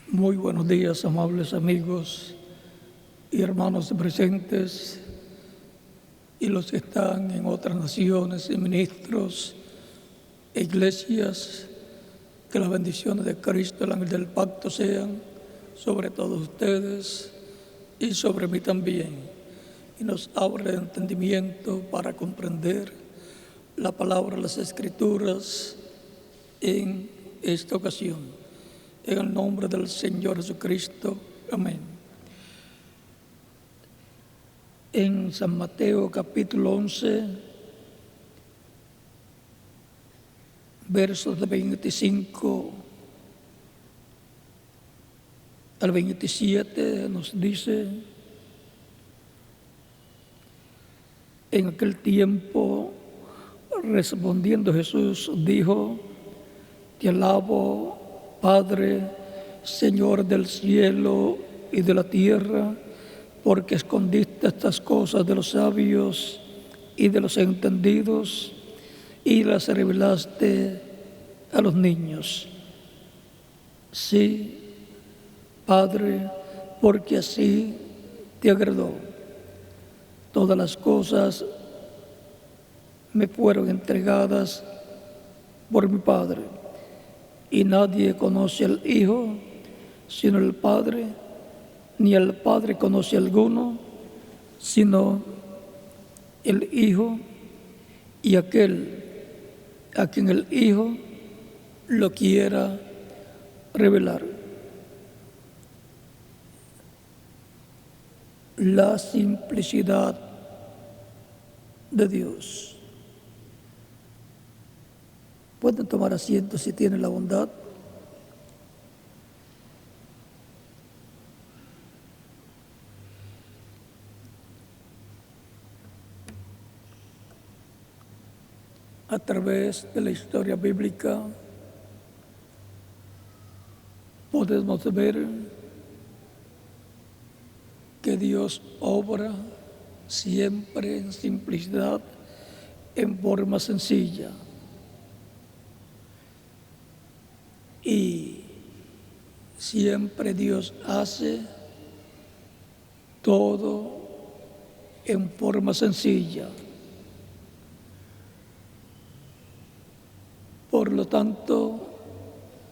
Muy buenos días, amables amigos y hermanos presentes y los que están en otras naciones y ministros e iglesias. Que las bendiciones de Cristo, el ángel del pacto, sean sobre todos ustedes y sobre mí también, y nos abra el entendimiento para comprender la palabra de las Escrituras en esta ocasión. En el nombre del Señor Jesucristo. Amén. En San Mateo capítulo 11, versos de 25 al 27, nos dice: en aquel tiempo, respondiendo Jesús, dijo: Te alabo, Padre, Señor del cielo y de la tierra, porque escondiste estas cosas de los sabios y de los entendidos y las revelaste a los niños. Sí, Padre, porque así te agradó. Todas las cosas me fueron entregadas por mi Padre, y nadie conoce al Hijo sino el Padre, ni al Padre conoce alguno sino el Hijo y aquel a quien el Hijo lo quiera revelar. La simplicidad de Dios. Pueden tomar asiento si tienen la bondad. A través de la historia bíblica podemos ver que Dios obra siempre en simplicidad, en forma sencilla. Y siempre Dios hace todo en forma sencilla. Por lo tanto,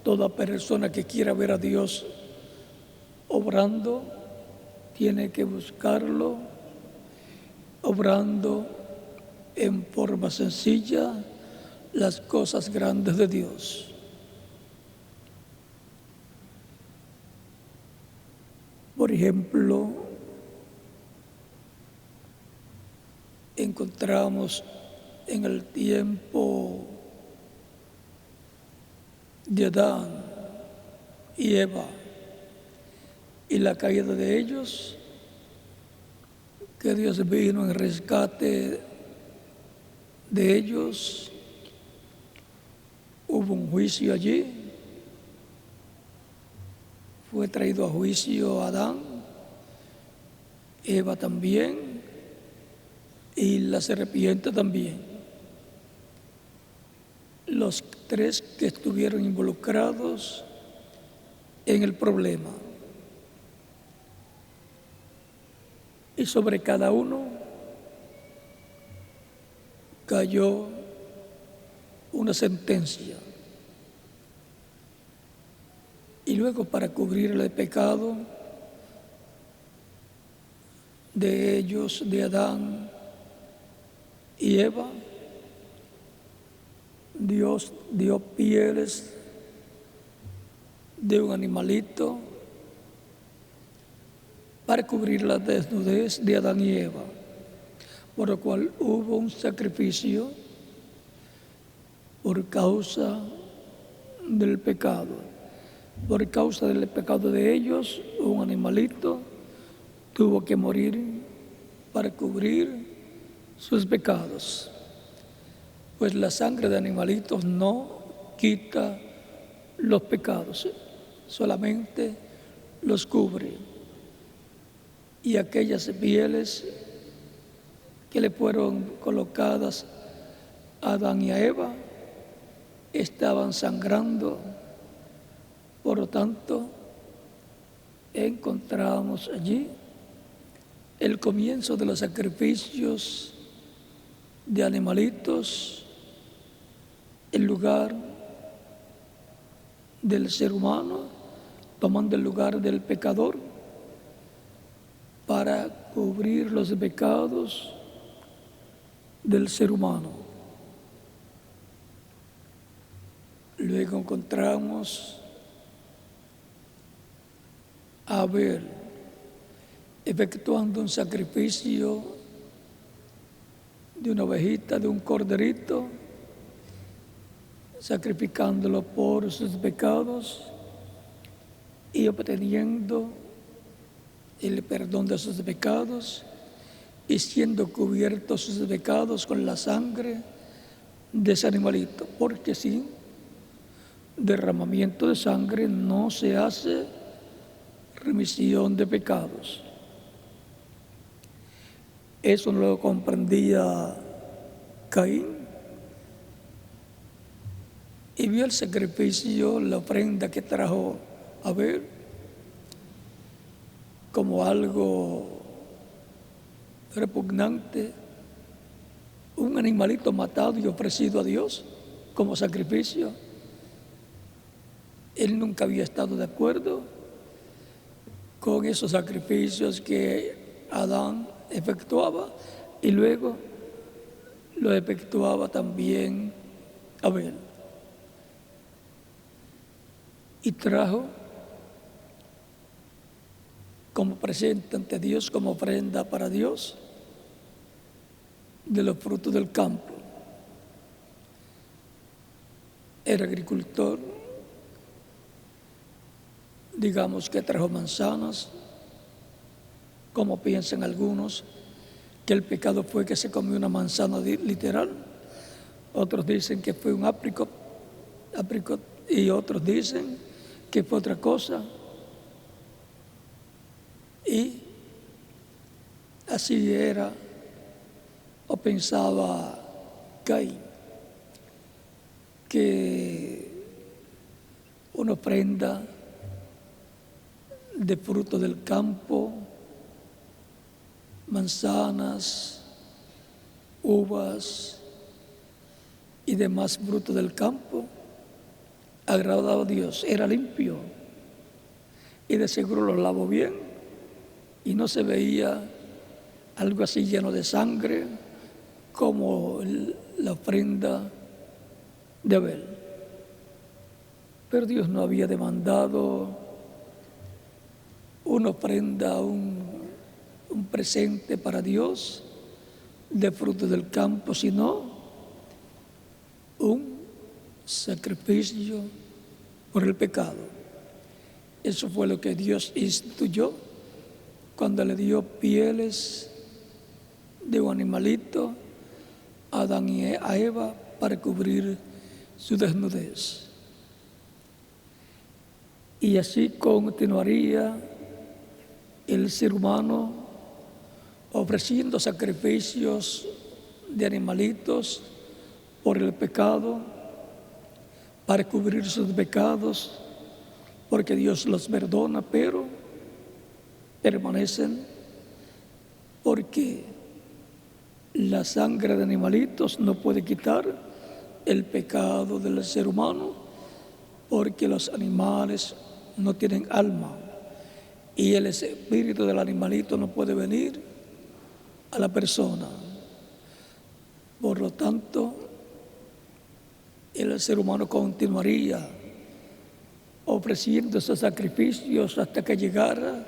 toda persona que quiera ver a Dios obrando, tiene que buscarlo obrando en forma sencilla las cosas grandes de Dios. Por ejemplo, encontramos en el tiempo de Adán y Eva y la caída de ellos, que Dios vino en rescate de ellos. Hubo un juicio allí, fue traído a juicio Adán, Eva también, y la serpiente también. Los tres que estuvieron involucrados en el problema. Y sobre cada uno cayó una sentencia. Y luego, para cubrir el pecado de ellos, de Adán y Eva, Dios dio pieles de un animalito para cubrir la desnudez de Adán y Eva, por lo cual hubo un sacrificio por causa del pecado. Por causa del pecado de ellos, un animalito tuvo que morir para cubrir sus pecados. Pues la sangre de animalitos no quita los pecados, solamente los cubre. Y aquellas pieles que le fueron colocadas a Adán y a Eva estaban sangrando. Por lo tanto, encontramos allí el comienzo de los sacrificios de animalitos en lugar del ser humano, tomando el lugar del pecador para cubrir los pecados del ser humano. Luego encontramos a Abel efectuando un sacrificio de una ovejita, de un corderito, sacrificándolo por sus pecados y obteniendo el perdón de sus pecados y siendo cubiertos sus pecados con la sangre de ese animalito, porque sin derramamiento de sangre no se hace remisión de pecados. Eso no lo comprendía Caín y vio el sacrificio, la ofrenda que trajo Abel como algo repugnante, un animalito matado y ofrecido a Dios como sacrificio. Él nunca había estado de acuerdo con esos sacrificios que Adán efectuaba y luego lo efectuaba también Abel. Y trajo como presente ante Dios, como ofrenda para Dios, de los frutos del campo. Era agricultor, digamos que trajo manzanas, como piensan algunos, que el pecado fue que se comió una manzana literal. Otros dicen que fue un apricot, y otros dicen que fue otra cosa. Y así era o pensaba Caín, que una ofrenda de fruto del campo, manzanas, uvas y demás frutos del campo, agradaba a Dios, era limpio y de seguro lo lavó bien y no se veía algo así lleno de sangre como la ofrenda de Abel. Pero Dios no había demandado una ofrenda, un presente para Dios de fruto del campo, sino un sacrificio por el pecado. Eso fue lo que Dios instituyó cuando le dio pieles de un animalito a Adán y a Eva para cubrir su desnudez. Y así continuaría el ser humano ofreciendo sacrificios de animalitos por el pecado, para cubrir sus pecados, porque Dios los perdona, pero permanecen porque la sangre de animalitos no puede quitar el pecado del ser humano, porque los animales no tienen alma y el espíritu del animalito no puede venir a la persona. Por lo tanto, el ser humano continuaría ofreciendo esos sacrificios hasta que llegara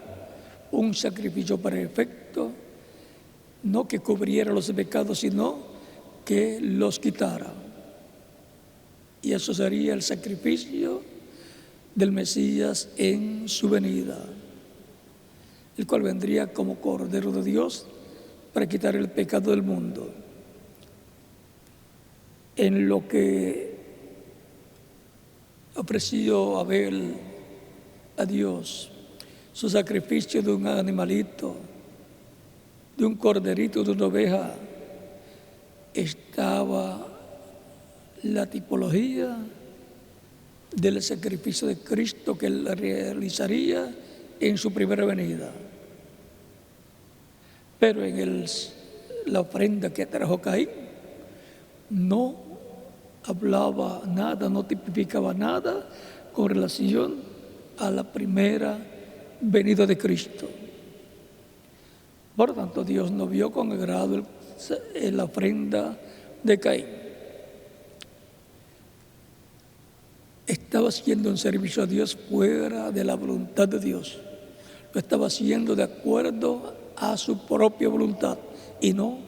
un sacrificio perfecto, no que cubriera los pecados, sino que los quitara. Y eso sería el sacrificio del Mesías en su venida, el cual vendría como Cordero de Dios para quitar el pecado del mundo. En lo que ofreció Abel a Dios, su sacrificio de un animalito, de un corderito, de una oveja, estaba la tipología del sacrificio de Cristo que él realizaría en su primera venida. Pero en la ofrenda que trajo Caín no hablaba nada, no tipificaba nada con relación a la primera venida de Cristo. Por lo tanto, Dios no vio con agrado la ofrenda de Caín. Estaba haciendo un servicio a Dios fuera de la voluntad de Dios. Lo estaba haciendo de acuerdo a su propia voluntad y no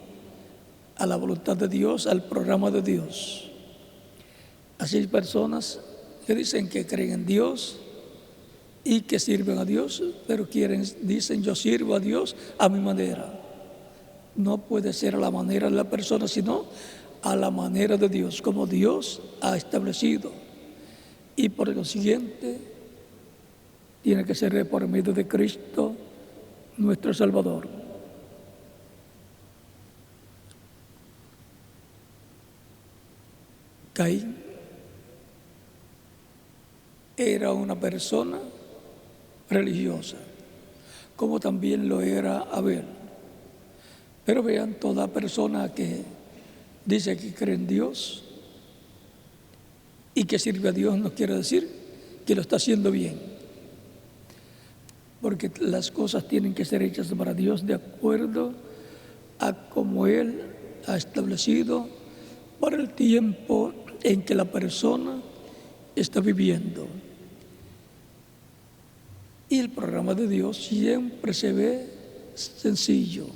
a la voluntad de Dios, al programa de Dios. Así hay personas que dicen que creen en Dios y que sirven a Dios, pero dicen yo sirvo a Dios a mi manera. No puede ser a la manera de la persona, sino a la manera de Dios, como Dios ha establecido. Y por lo siguiente, tiene que ser por medio de Cristo, nuestro Salvador. Caín era una persona religiosa, como también lo era Abel. Pero vean, toda persona que dice que cree en Dios y que sirve a Dios no quiere decir que lo está haciendo bien, porque las cosas tienen que ser hechas para Dios de acuerdo a como Él ha establecido para el tiempo en que la persona está viviendo. Y el programa de Dios siempre se ve sencillo.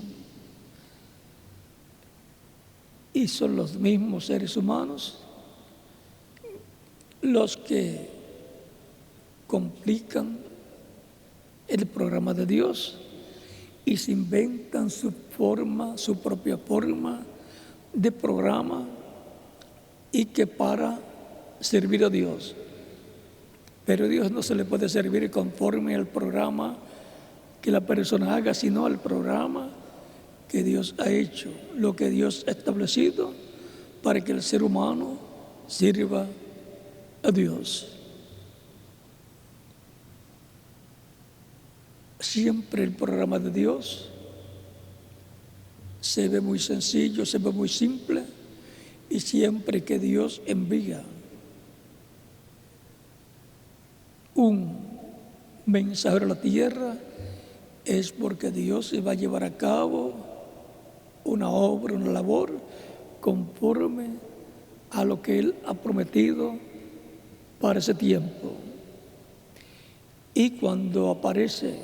Y son los mismos seres humanos los que complican el programa de Dios y se inventan su propia forma de programa, y que para servir a Dios. Pero a Dios no se le puede servir conforme al programa que la persona haga, sino al programa que Dios ha hecho, lo que Dios ha establecido para que el ser humano sirva a Dios. Siempre el programa de Dios se ve muy sencillo, se ve muy simple, y siempre que Dios envía un mensajero a la tierra es porque Dios se va a llevar a cabo una obra, una labor conforme a lo que Él ha prometido para ese tiempo. Y cuando aparece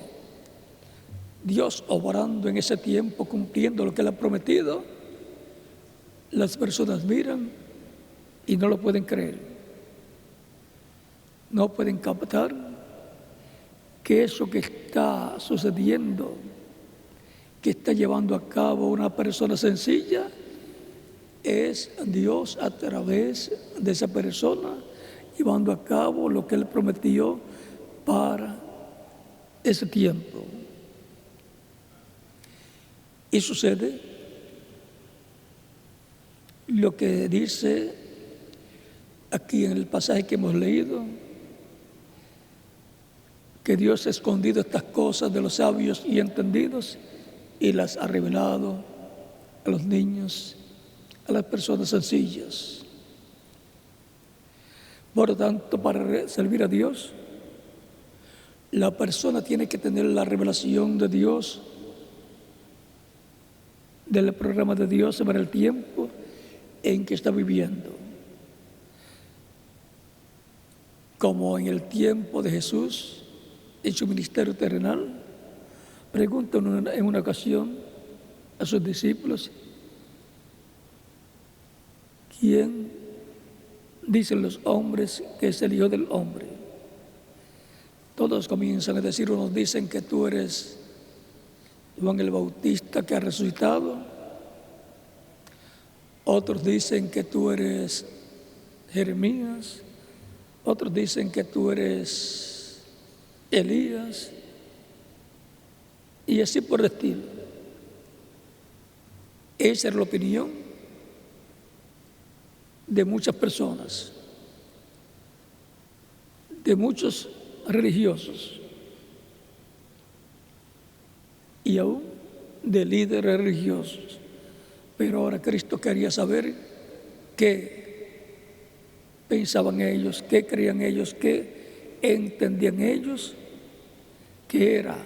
Dios obrando en ese tiempo, cumpliendo lo que Él ha prometido, las personas miran y no lo pueden creer. No pueden captar que eso que está sucediendo, que está llevando a cabo una persona sencilla, es Dios a través de esa persona llevando a cabo lo que Él prometió para ese tiempo. Y sucede lo que dice aquí en el pasaje que hemos leído, que Dios ha escondido estas cosas de los sabios y entendidos y las ha revelado a los niños, a las personas sencillas. Por lo tanto, para servir a Dios, la persona tiene que tener la revelación de Dios, del programa de Dios para el tiempo en que está viviendo. Como en el tiempo de Jesús, en su ministerio terrenal, pregunta en una ocasión a sus discípulos: ¿quién dicen los hombres que es el Hijo del Hombre? Todos comienzan a decir, unos dicen que tú eres Juan el Bautista que ha resucitado, otros dicen que tú eres Jeremías, otros dicen que tú eres Elías, y así por el estilo. Esa es la opinión de muchas personas, de muchos religiosos. y aún de líderes religiosos. Pero ahora Cristo quería saber qué pensaban ellos, qué creían ellos, qué entendían ellos que era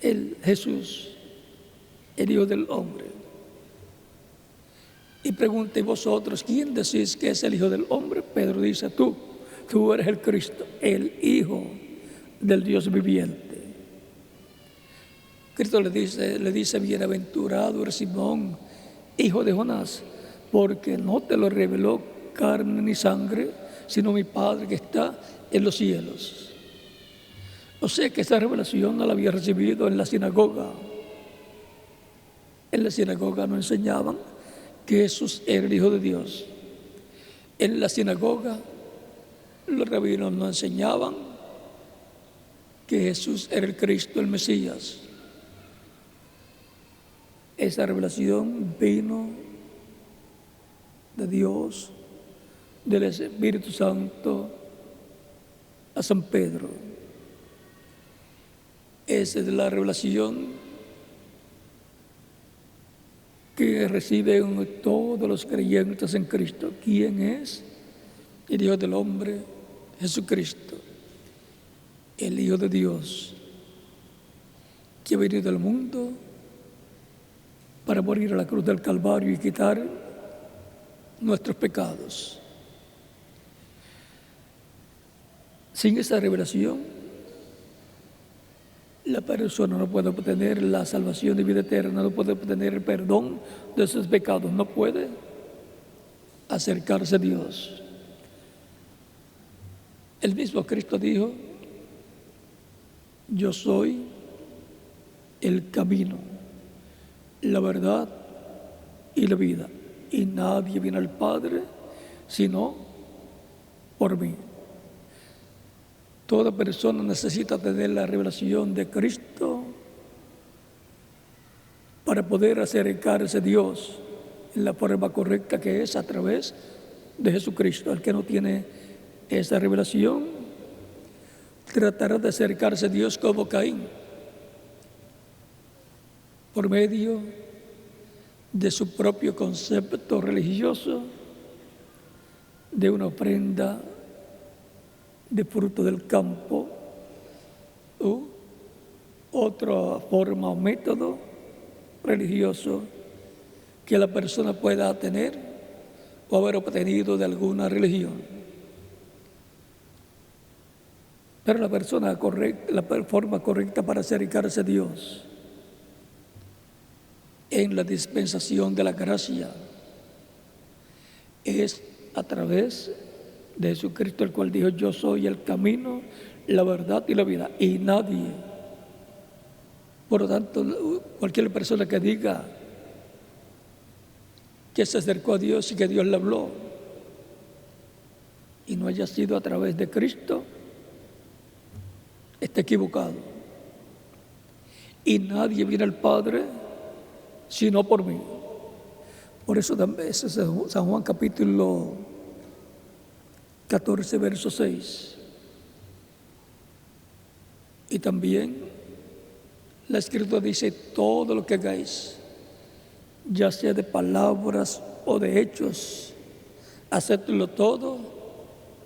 el Jesús, el Hijo del Hombre. Y pregunté: vosotros, ¿quién decís que es el Hijo del Hombre? Pedro dice: tú eres el Cristo, el Hijo del Dios viviente. Cristo le dice: bienaventurado eres Simón, hijo de Jonás, porque no te lo reveló carne ni sangre, sino mi Padre que está en los cielos. O sea que esta revelación no la había recibido en la sinagoga. En la sinagoga no enseñaban que Jesús era el Hijo de Dios. En la sinagoga los rabinos no enseñaban que Jesús era el Cristo, el Mesías. Esa revelación vino de Dios, del Espíritu Santo, a San Pedro. Esa es la revelación que reciben todos los creyentes en Cristo. ¿Quién es? El Hijo del Hombre, Jesucristo, el Hijo de Dios, que ha venido al mundo para morir a la cruz del Calvario y quitar nuestros pecados. Sin esa revelación, la persona no puede obtener la salvación de vida eterna, no puede obtener el perdón de sus pecados, no puede acercarse a Dios. El mismo Cristo dijo: yo soy el camino, la verdad y la vida, y nadie viene al Padre sino por mí. Toda persona necesita tener la revelación de Cristo para poder acercarse a Dios en la forma correcta, que es a través de Jesucristo. El que no tiene esa revelación tratará de acercarse a Dios como Caín, por medio de su propio concepto religioso, de una ofrenda de fruto del campo, u otra forma o método religioso que la persona pueda tener o haber obtenido de alguna religión. Pero la persona correcta, la forma correcta para acercarse a Dios en la dispensación de la gracia es a través de Jesucristo, el cual dijo: yo soy el camino, la verdad y la vida, y nadie. Por lo tanto, cualquier persona que diga que se acercó a Dios y que Dios le habló y no haya sido a través de Cristo, está equivocado. Y nadie viene al Padre sino por mí. Por eso ese es San Juan capítulo 14, verso 6. Y también la Escritura dice: todo lo que hagáis, ya sea de palabras o de hechos, hacedlo todo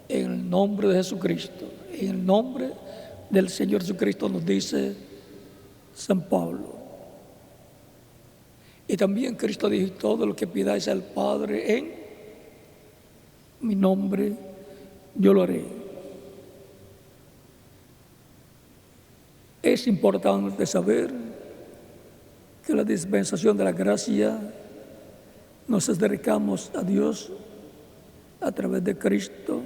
en el nombre de Jesucristo, en el nombre del Señor Jesucristo, nos dice San Pablo. Y también Cristo dijo: todo lo que pidáis al Padre en mi nombre, yo lo haré. Es importante saber que la dispensación de la gracia nos acercamos a Dios a través de Cristo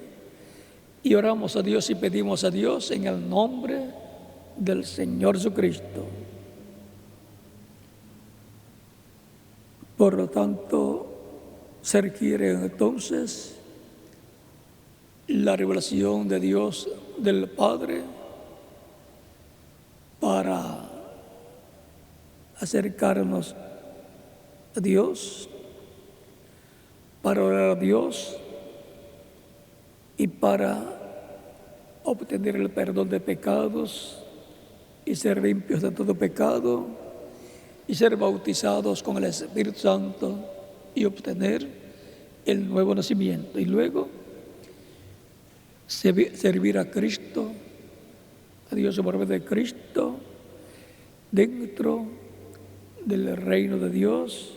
y oramos a Dios y pedimos a Dios en el nombre del Señor Jesucristo. Por lo tanto, se requiere entonces la revelación de Dios, del Padre, para acercarnos a Dios, para orar a Dios y para obtener el perdón de pecados y ser limpios de todo pecado y ser bautizados con el Espíritu Santo y obtener el nuevo nacimiento. Y luego servir a Cristo, a Dios por medio de Cristo, dentro del reino de Dios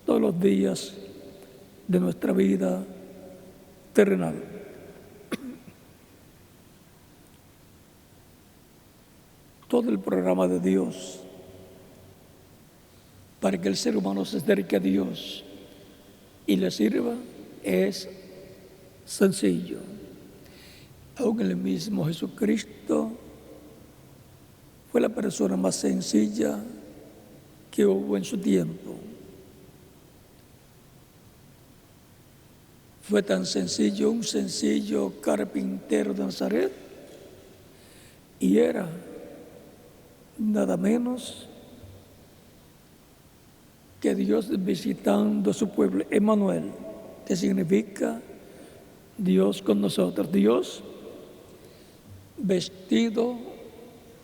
todos los días de nuestra vida terrenal. Todo el programa de Dios para que el ser humano se acerque a Dios y le sirva es sencillo. Aún el mismo Jesucristo fue la persona más sencilla que hubo en su tiempo. Fue tan sencillo, un sencillo carpintero de Nazaret, y era nada menos que Dios visitando a su pueblo, Emmanuel, que significa Dios con nosotros. Dios vestido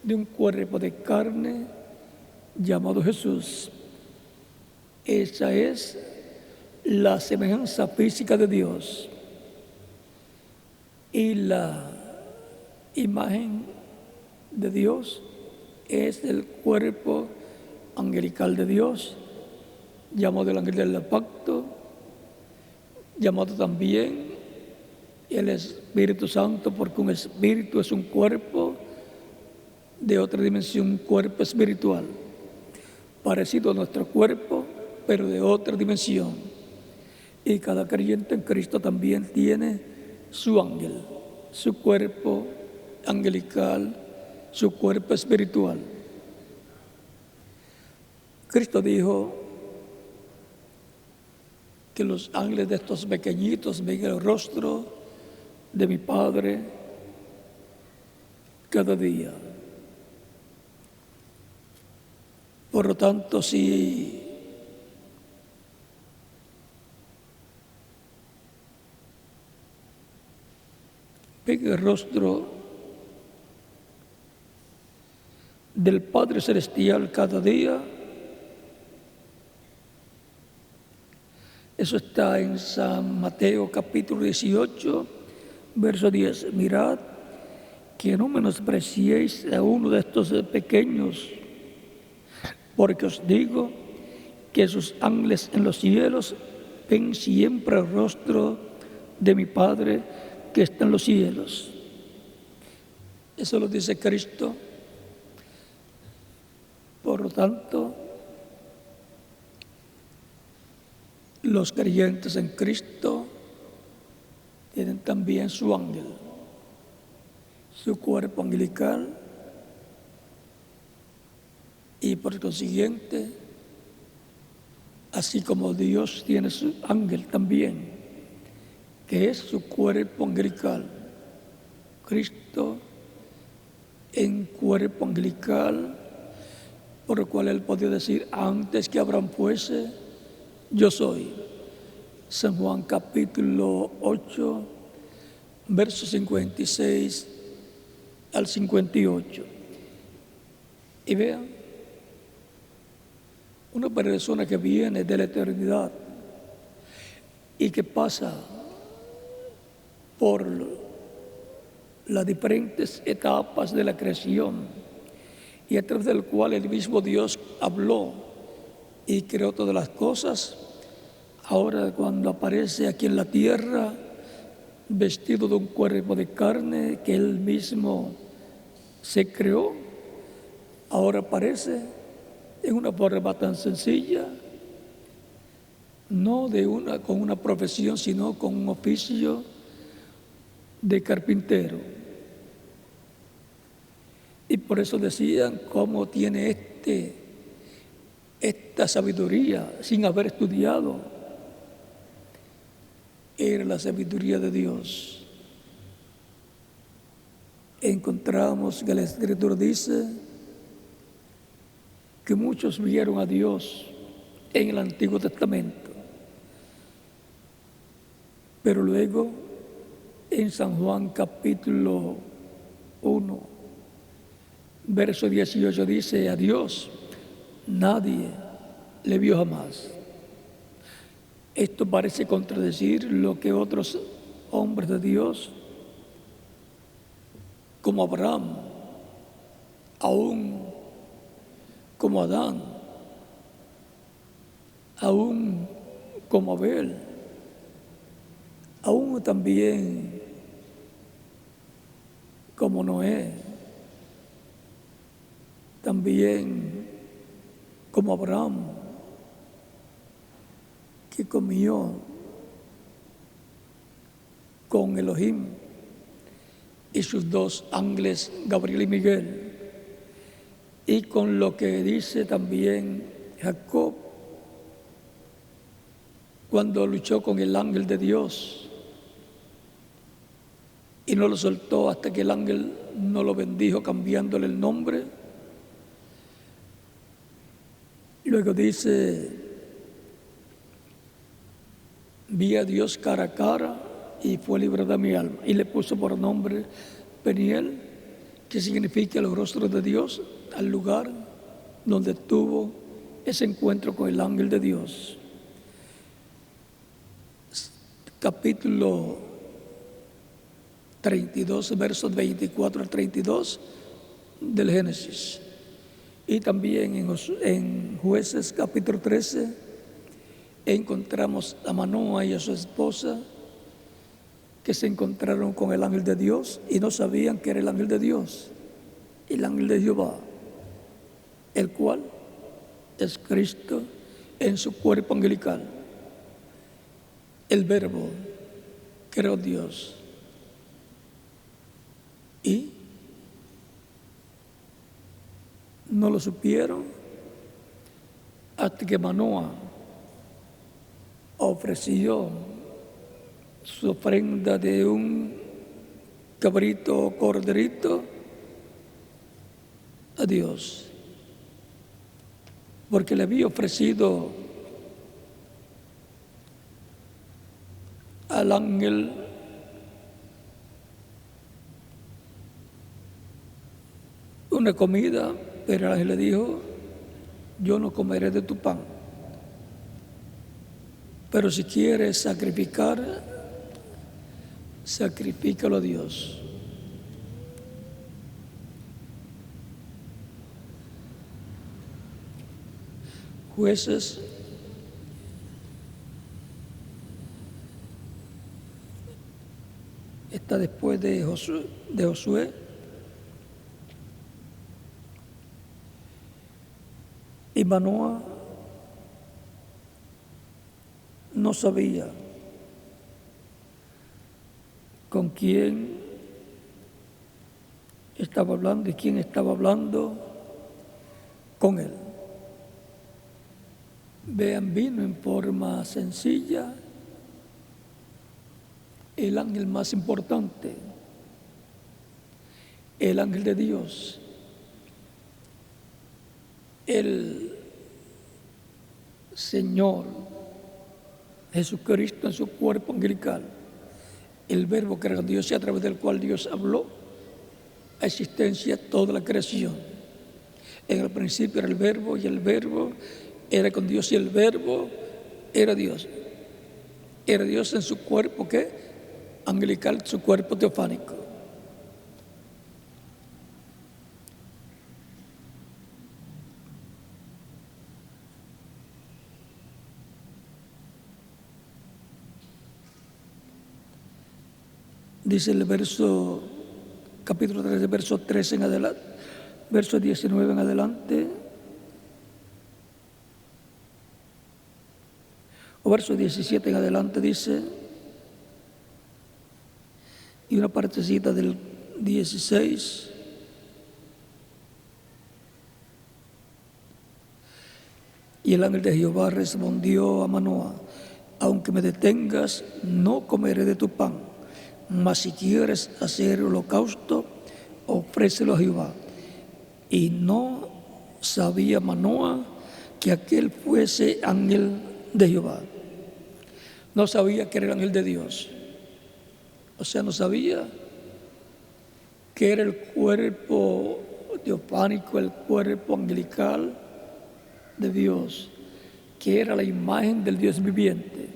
de un cuerpo de carne llamado Jesús. Esa es la semejanza física de Dios. Y la imagen de Dios es el cuerpo angelical de Dios, llamado el ángel del pacto, llamado también el Espíritu Santo, porque un espíritu es un cuerpo de otra dimensión, un cuerpo espiritual, parecido a nuestro cuerpo, pero de otra dimensión. Y cada creyente en Cristo también tiene su ángel, su cuerpo angelical, su cuerpo espiritual. Cristo dijo que los ángeles de estos pequeñitos ven el rostro de mi Padre cada día. Por lo tanto, si ven el rostro del Padre Celestial cada día, eso está en San Mateo capítulo 18, verso 10. Mirad que no menospreciéis a uno de estos pequeños, porque os digo que sus ángeles en los cielos ven siempre el rostro de mi Padre que está en los cielos. Eso lo dice Cristo. Por lo tanto, los creyentes en Cristo tienen también su ángel, su cuerpo angelical, y por consiguiente, así como Dios tiene su ángel también, que es su cuerpo angelical, Cristo en cuerpo angelical, por lo cual Él podía decir: antes que Abraham fuese, yo soy. San Juan capítulo 8, versos 56 al 58. Y vean, una persona que viene de la eternidad y que pasa por las diferentes etapas de la creación y a través del cual el mismo Dios habló y creó todas las cosas, ahora cuando aparece aquí en la tierra, vestido de un cuerpo de carne que Él mismo se creó, ahora aparece en una forma tan sencilla, no con una profesión, sino con un oficio de carpintero. Y por eso decían cómo tiene esta sabiduría sin haber estudiado. Era la sabiduría de Dios. Encontramos que la Escritura dice que muchos vieron a Dios en el Antiguo Testamento, pero luego en San Juan capítulo 1 Verso 18 dice: a Dios nadie le vio jamás. Esto parece contradecir lo que otros hombres de Dios, como Abraham, aún como Adán, aún como Abel, aún también como Noé, también como Abraham, que comió con Elohim y sus dos ángeles, Gabriel y Miguel, y con lo que dice también Jacob cuando luchó con el ángel de Dios y no lo soltó hasta que el ángel no lo bendijo cambiándole el nombre. Luego dice: vi a Dios cara a cara y fue librada mi alma. Y le puso por nombre Peniel, que significa los rostros de Dios, al lugar donde tuvo ese encuentro con el ángel de Dios. Capítulo 32, versos 24 al 32 del Génesis. Y también en Jueces capítulo 13 encontramos a Manoa y a su esposa, que se encontraron con el ángel de Dios y no sabían que era el ángel de Dios, el ángel de Jehová, el cual es Cristo en su cuerpo angelical. El Verbo creó Dios. Y no lo supieron hasta que Manoa ofreció su ofrenda de un cabrito o corderito a Dios, porque le había ofrecido al ángel una comida, pero el ángel le dijo: yo no comeré de tu pan, pero si quieres sacrificar, sacrifícalo a Dios. Jueces está después de Josué. Y Manoa no sabía con quién estaba hablando y quién estaba hablando con él. Vean, vino en forma sencilla el ángel más importante, el ángel de Dios, el Señor Jesucristo en su cuerpo angelical, el Verbo que era Dios y a través del cual Dios habló a existencia toda la creación. En el principio era el Verbo y el Verbo era con Dios y el Verbo era Dios. Era Dios en su cuerpo angelical, su cuerpo teofánico. Dice el capítulo 3, verso 13 en adelante, verso 19 en adelante, o verso 17 en adelante, dice, y una partecita del 16, y el ángel de Jehová respondió a Manoa: aunque me detengas, no comeré de tu pan, mas si quieres hacer holocausto, ofrécelo a Jehová. Y no sabía Manoa que aquel fuese ángel de Jehová. No sabía que era el ángel de Dios. O sea, no sabía que era el cuerpo teofánico, el cuerpo angelical de Dios, que era la imagen del Dios viviente.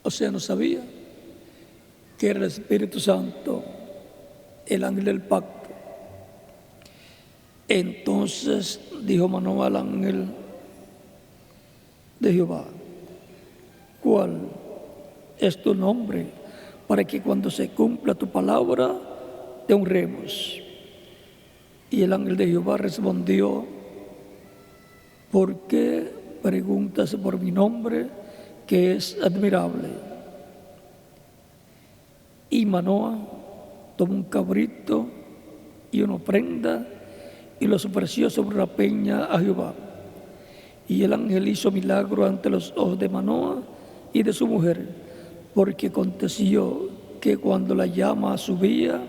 O sea, no sabía que era el Espíritu Santo, el ángel del pacto. Entonces dijo Manoah al ángel de Jehová: ¿cuál es tu nombre, para que cuando se cumpla tu palabra te honremos? Y el ángel de Jehová respondió: ¿por qué preguntas por mi nombre, que es admirable? Y Manoah tomó un cabrito y una ofrenda y los ofreció sobre una peña a Jehová. Y el ángel hizo milagro ante los ojos de Manoah y de su mujer, porque aconteció que cuando la llama subía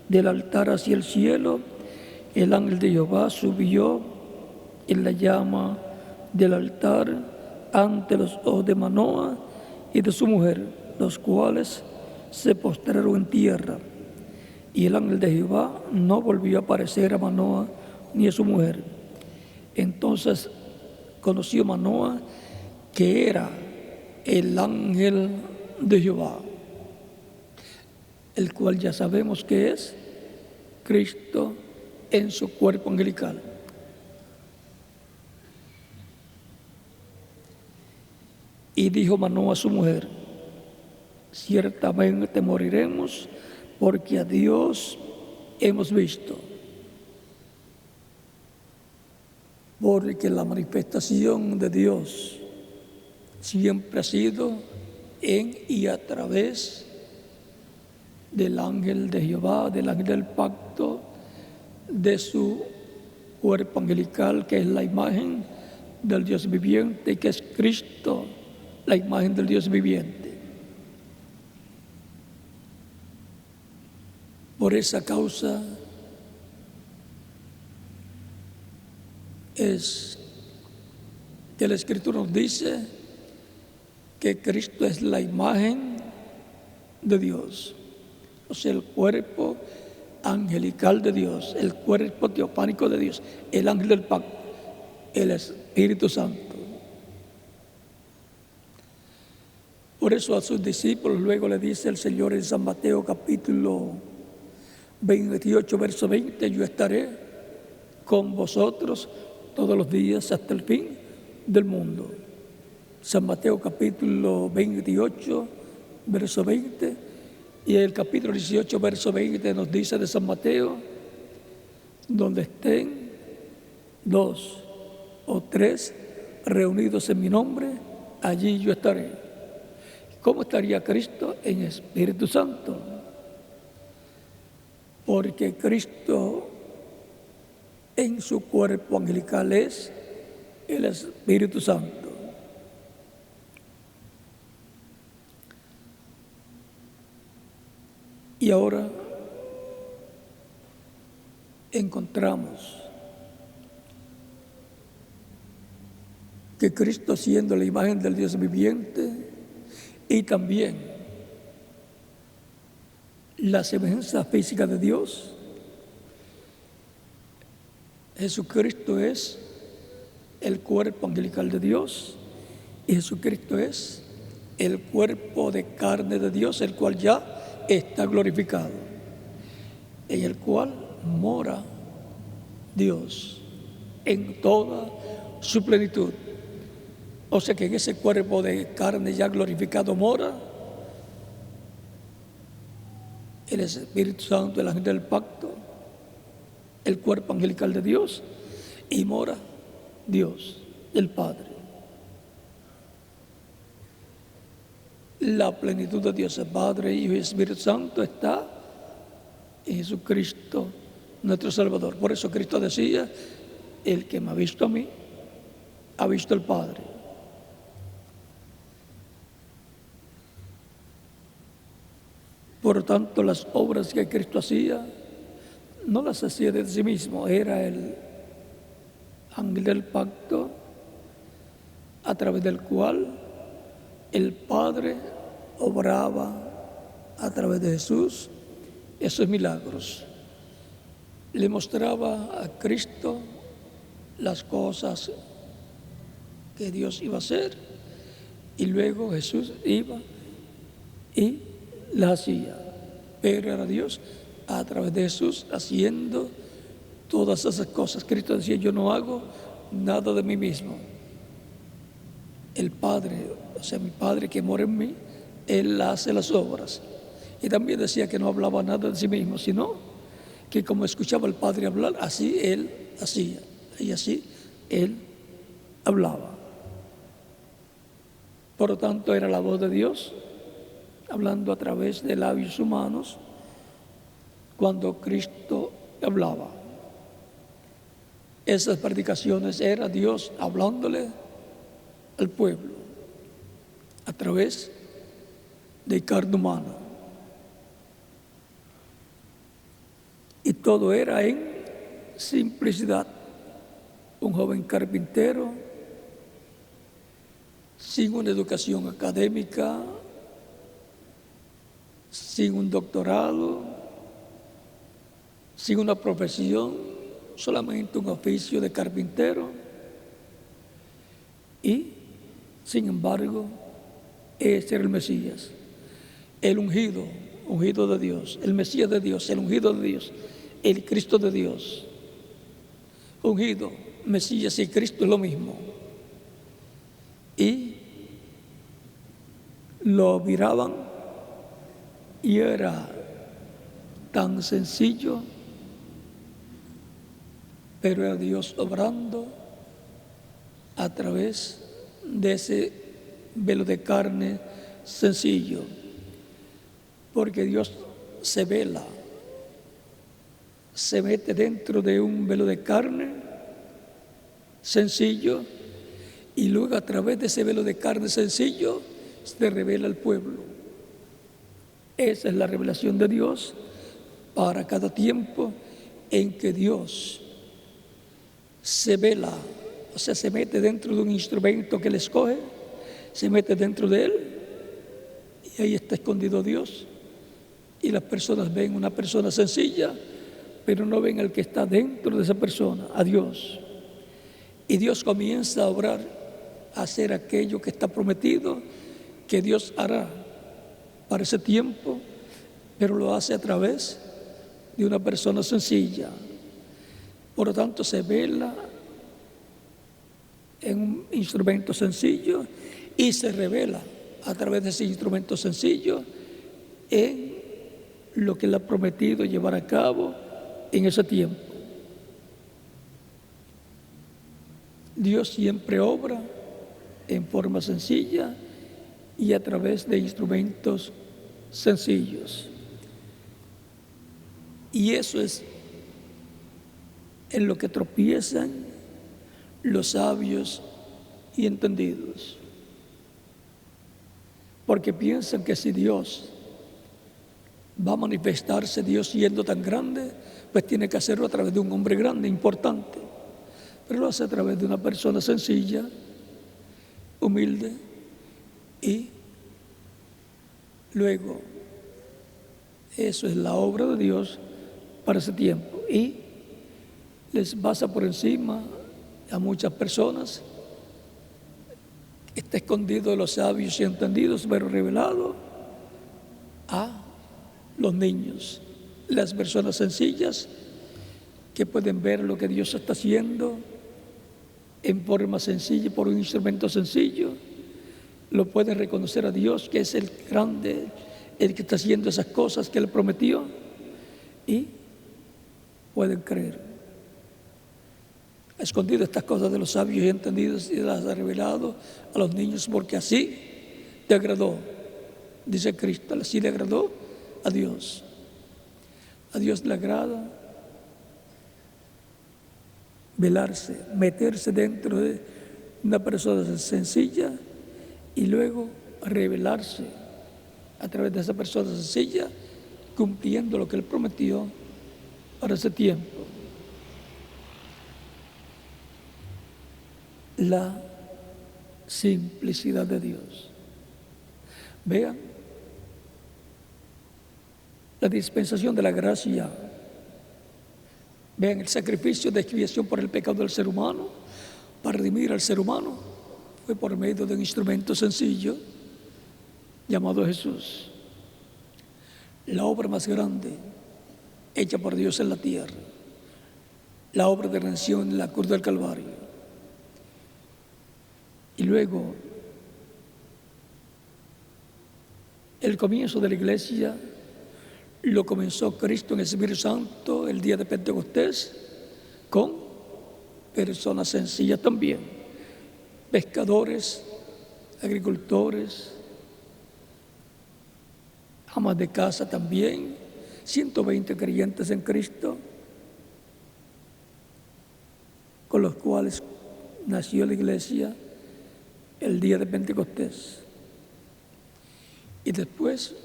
del altar hacia el cielo, el ángel de Jehová subió en la llama del altar ante los ojos de Manoah y de su mujer, los cuales se postraron en tierra. Y el ángel de Jehová no volvió a aparecer a Manoah ni a su mujer. Entonces conoció Manoah que era el ángel de Jehová, el cual ya sabemos que es Cristo en su cuerpo angelical. Y dijo Manoah a su mujer: ciertamente moriremos, porque a Dios hemos visto. Porque la manifestación de Dios siempre ha sido en y a través del ángel de Jehová, del ángel del pacto, de su cuerpo angelical, que es la imagen del Dios viviente, y que es Cristo, la imagen del Dios viviente. Por esa causa es que la Escritura nos dice que Cristo es la imagen de Dios, o sea, el cuerpo angelical de Dios, el cuerpo teofánico de Dios, el ángel del pacto, el Espíritu Santo. Por eso a sus discípulos luego le dice el Señor en San Mateo capítulo 28, verso 20: yo estaré con vosotros todos los días hasta el fin del mundo. San Mateo capítulo 28, verso 20, y el capítulo 18, verso 20 nos dice de San Mateo: donde estén 2 o 3 reunidos en mi nombre, allí yo estaré. ¿Cómo estaría Cristo? En Espíritu Santo. Porque Cristo en su cuerpo angelical es el Espíritu Santo. Y ahora encontramos que Cristo, siendo la imagen del Dios viviente y también la semejanza física de Dios, Jesucristo es el cuerpo angelical de Dios y Jesucristo es el cuerpo de carne de Dios, el cual ya está glorificado, en el cual mora Dios en toda su plenitud. O sea que en ese cuerpo de carne ya glorificado mora el Espíritu Santo, el ángel del pacto, el cuerpo angelical de Dios, y mora Dios, el Padre. La plenitud de Dios, el Padre, Hijo y Espíritu Santo, está en Jesucristo, nuestro Salvador. Por eso Cristo decía: el que me ha visto a mí, ha visto al Padre. Por lo tanto, las obras que Cristo hacía, no las hacía de sí mismo, era el ángel del pacto, a través del cual el Padre obraba a través de Jesús esos milagros. Le mostraba a Cristo las cosas que Dios iba a hacer y luego Jesús iba y las hacía. Pero era Dios a través de Jesús haciendo todas esas cosas. Cristo decía: yo no hago nada de mí mismo. El Padre, o sea, mi Padre que mora en mí, Él hace las obras. Y también decía que no hablaba nada de sí mismo, sino que como escuchaba al Padre hablar, así Él hacía. Y así Él hablaba. Por lo tanto, era la voz de Dios hablando a través de labios humanos cuando Cristo hablaba. Esas predicaciones era Dios hablándole al pueblo a través de carne humana. Y todo era en simplicidad. Un joven carpintero sin una educación académica, sin un doctorado, sin una profesión, solamente un oficio de carpintero. Y, sin embargo, ese era el Mesías, el ungido de Dios, el Mesías de Dios, el ungido de Dios, el Cristo de Dios. Ungido, Mesías y Cristo es lo mismo. Y lo miraban y era tan sencillo, pero era Dios obrando a través de ese velo de carne sencillo, porque Dios se vela, se mete dentro de un velo de carne sencillo y luego a través de ese velo de carne sencillo se revela al pueblo. Esa es la revelación de Dios para cada tiempo en que Dios se vela, o sea, se mete dentro de un instrumento que Él escoge, se mete dentro de Él y ahí está escondido Dios. Y las personas ven una persona sencilla, pero no ven al que está dentro de esa persona, a Dios. Y Dios comienza a obrar, a hacer aquello que está prometido, que Dios hará para ese tiempo, pero lo hace a través de una persona sencilla. Por lo tanto, se vela en un instrumento sencillo y se revela a través de ese instrumento sencillo en lo que Él ha prometido llevar a cabo en ese tiempo. Dios siempre obra en forma sencilla y a través de instrumentos sencillos. Y eso es en lo que tropiezan los sabios y entendidos. Porque piensan que si Dios va a manifestarse, Dios siendo tan grande, pues tiene que hacerlo a través de un hombre grande, importante. Pero lo hace a través de una persona sencilla, humilde, y luego eso es la obra de Dios para ese tiempo. Y les pasa por encima a muchas personas. Está escondido de los sabios y entendidos, pero revelado a los niños, las personas sencillas que pueden ver lo que Dios está haciendo en forma sencilla, por un instrumento sencillo. Lo pueden reconocer a Dios, que es el grande, el que está haciendo esas cosas que Él prometió, y pueden creer. Ha escondido estas cosas de los sabios y entendidos y las ha revelado a los niños, porque así te agradó, dice Cristo, así le agradó a Dios. A Dios le agrada velarse, meterse dentro de una persona sencilla y luego revelarse a través de esa persona sencilla, cumpliendo lo que Él prometió para ese tiempo. La simplicidad de Dios. Vean, la dispensación de la gracia. Vean, el sacrificio de expiación por el pecado del ser humano, para redimir al ser humano, fue por medio de un instrumento sencillo llamado Jesús. La obra más grande hecha por Dios en la tierra, la obra de redención en la cruz del Calvario. Y luego, el comienzo de la iglesia lo comenzó Cristo en el Espíritu Santo el día de Pentecostés con personas sencillas también, pescadores, agricultores, amas de casa también, 120 creyentes en Cristo, con los cuales nació la iglesia el día de Pentecostés. Y después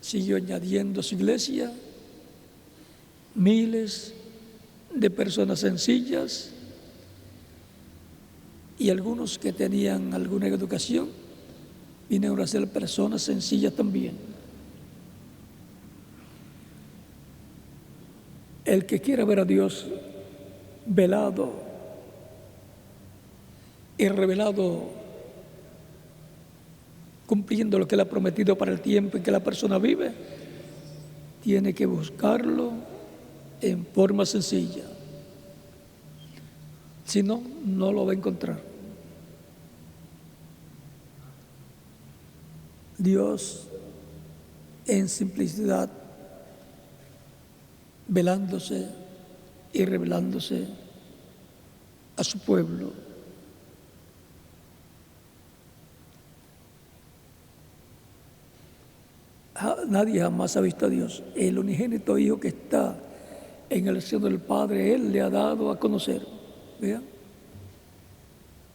siguió añadiendo a su iglesia miles de personas sencillas y algunos que tenían alguna educación vinieron a ser personas sencillas también. El que quiera ver a Dios velado y revelado, cumpliendo lo que Él ha prometido para el tiempo en que la persona vive, tiene que buscarlo en forma sencilla. Si no, no lo va a encontrar. Dios en simplicidad, velándose y revelándose a su pueblo. Nadie jamás ha visto a Dios. El unigénito Hijo que está en el seno del Padre, Él le ha dado a conocer. ¿Vean?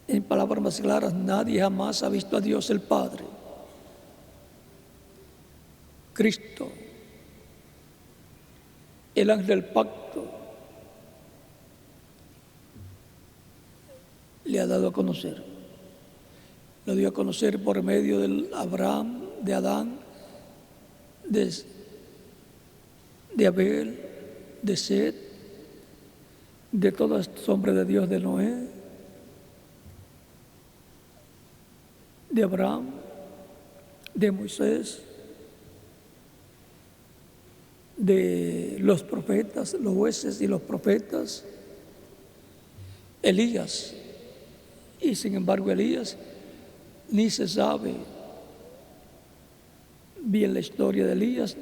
En palabras más claras, nadie jamás ha visto a Dios el Padre. Cristo, el ángel del pacto, le ha dado a conocer. Lo dio a conocer por medio de Abraham, de Adán, de Abel, de Set, de todos estos hombres de Dios, de Noé, de Abraham, de Moisés, de los profetas, los jueces y los profetas, Elías. Y sin embargo Elías ni se sabe bien la historia de Elías,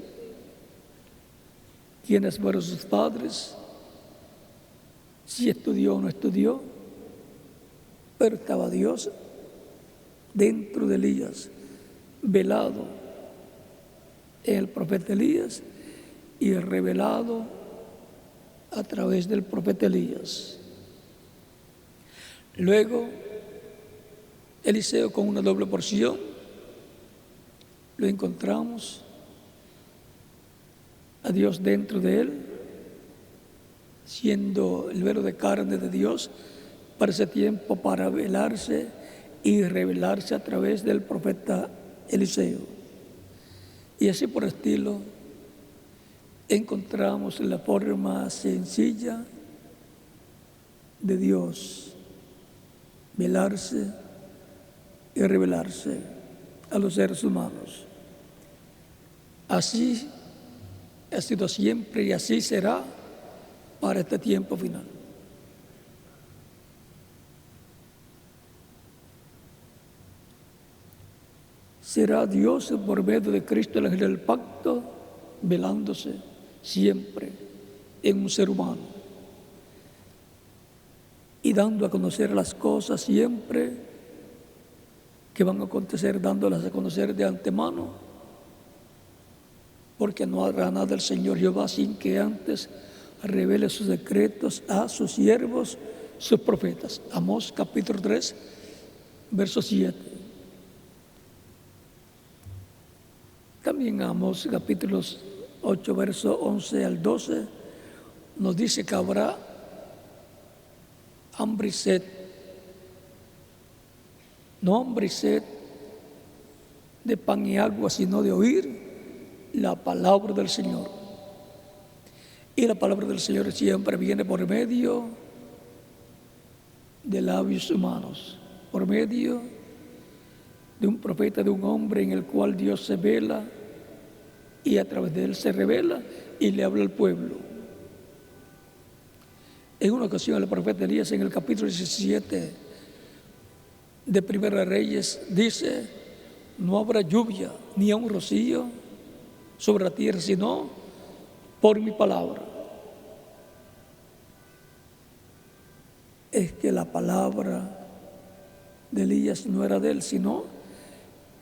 quiénes fueron sus padres, si estudió o no estudió, pero estaba Dios dentro de Elías, velado en el profeta Elías y revelado a través del profeta Elías. Luego, Eliseo con una doble porción, lo encontramos a Dios dentro de él, siendo el velo de carne de Dios para ese tiempo, para velarse y revelarse a través del profeta Eliseo. Y así por estilo, encontramos la forma sencilla de Dios, velarse y revelarse a los seres humanos. Así ha sido siempre y así será para este tiempo final. Será Dios por medio de Cristo, el ángel del pacto, velándose siempre en un ser humano y dando a conocer las cosas siempre que van a acontecer, dándolas a conocer de antemano, porque no hará nada el Señor Jehová sin que antes revele sus decretos a sus siervos, sus profetas. Amós capítulo 3, verso 7. También Amós capítulos 8, verso 11 al 12, nos dice que habrá hambre y sed, no hambre y sed de pan y agua, sino de oír la palabra del Señor. Y la palabra del Señor siempre viene por medio de labios humanos, por medio de un profeta, de un hombre en el cual Dios se vela y a través de él se revela y le habla al pueblo. En una ocasión el profeta Elías, en el capítulo 17 de Primera Reyes, dice: no habrá lluvia ni un rocío sobre la tierra, sino por mi palabra. Es que la palabra de Elías no era de él, sino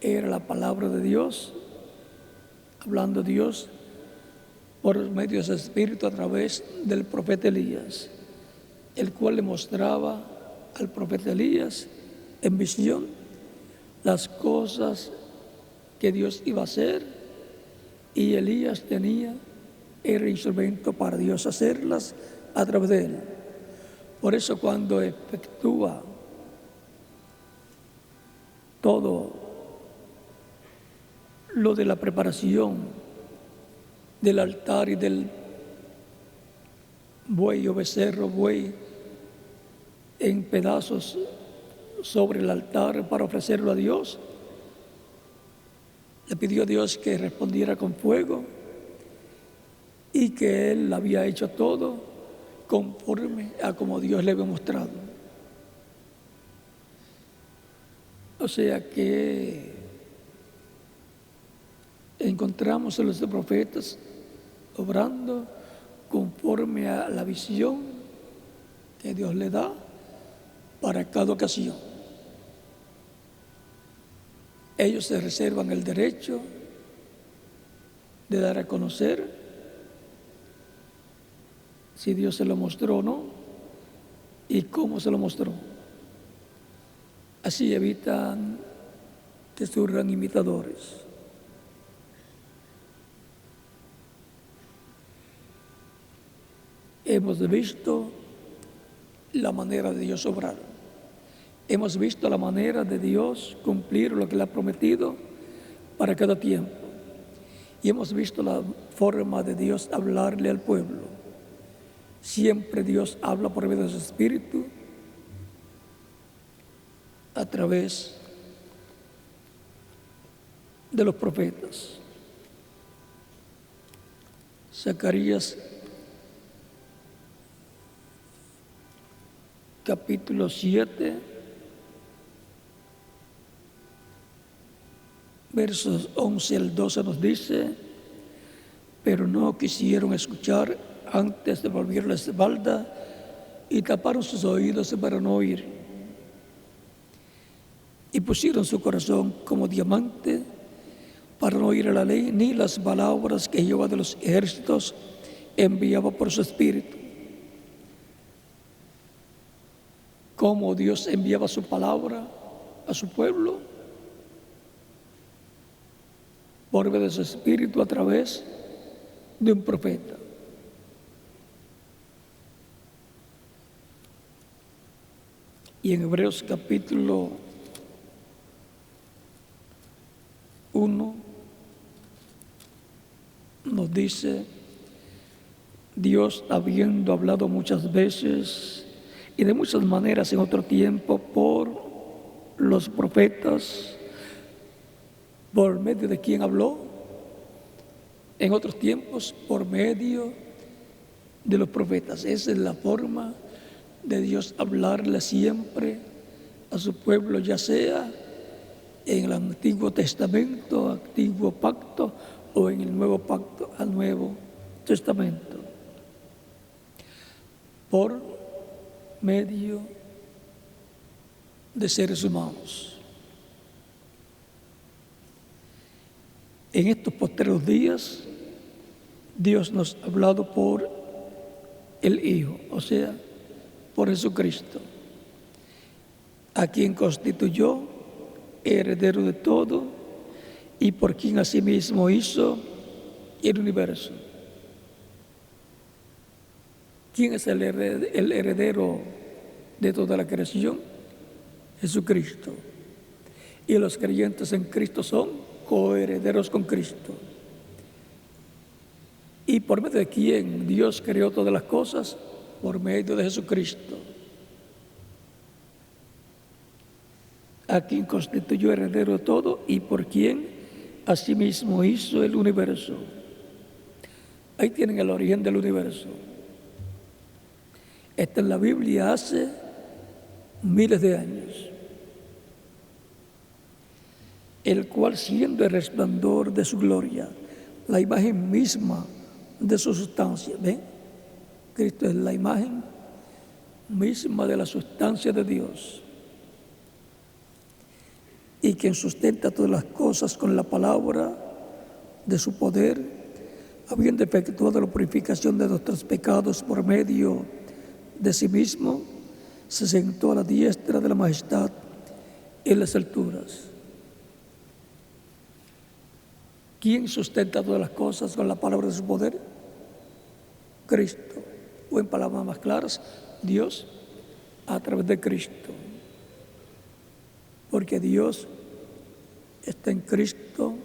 era la palabra de Dios, hablando Dios por medio de su espíritu a través del profeta Elías, el cual le mostraba al profeta Elías en visión las cosas que Dios iba a hacer, y Elías tenía el instrumento para Dios hacerlas a través de él. Por eso cuando efectúa todo lo de la preparación del altar y del buey o becerro, buey en pedazos sobre el altar para ofrecerlo a Dios, le pidió a Dios que respondiera con fuego y que él había hecho todo conforme a como Dios le había mostrado. O sea que encontramos a los profetas obrando conforme a la visión que Dios le da para cada ocasión. Ellos se reservan el derecho de dar a conocer si Dios se lo mostró o no y cómo se lo mostró. Así evitan que surjan imitadores. Hemos visto la manera de Dios obrar. Hemos visto la manera de Dios cumplir lo que le ha prometido para cada tiempo. Y hemos visto la forma de Dios hablarle al pueblo. Siempre Dios habla por medio de su Espíritu a través de los profetas. Zacarías capítulo 7, versos 11 al 12 nos dice: pero no quisieron escuchar, antes de volver la espalda y taparon sus oídos para no oír. Y pusieron su corazón como diamante para no oír la ley ni las palabras que Jehová de los ejércitos enviaba por su espíritu. Cómo Dios enviaba su palabra a su pueblo por medio de su espíritu a través de un profeta. Y en Hebreos capítulo 1 nos dice: Dios, habiendo hablado muchas veces y de muchas maneras en otro tiempo por los profetas, ¿por medio de quién habló? En otros tiempos, por medio de los profetas. Esa es la forma de Dios hablarle siempre a su pueblo, ya sea en el Antiguo Testamento, Antiguo Pacto, o en el Nuevo Pacto, al Nuevo Testamento, por medio de seres humanos. En estos postreros días, Dios nos ha hablado por el Hijo, o sea, por Jesucristo, a quien constituyó heredero de todo y por quien asimismo hizo el universo. ¿Quién es el heredero de toda la creación? Jesucristo. Y los creyentes en Cristo son coherederos con Cristo. y por medio de quien Dios creó todas las cosas, por medio de Jesucristo, a quien constituyó heredero de todo y por quien asimismo hizo el universo. Ahí tienen el origen del universo. Está en la Biblia hace miles de años, el cual, siendo el resplandor de su gloria, la imagen misma de su sustancia. ¿Ven? Cristo es la imagen misma de la sustancia de Dios, y quien sustenta todas las cosas con la palabra de su poder, habiendo efectuado la purificación de nuestros pecados por medio de sí mismo, se sentó a la diestra de la majestad en las alturas. ¿Quién sustenta todas las cosas con la palabra de su poder? Cristo. O en palabras más claras, Dios a través de Cristo. Porque Dios está en Cristo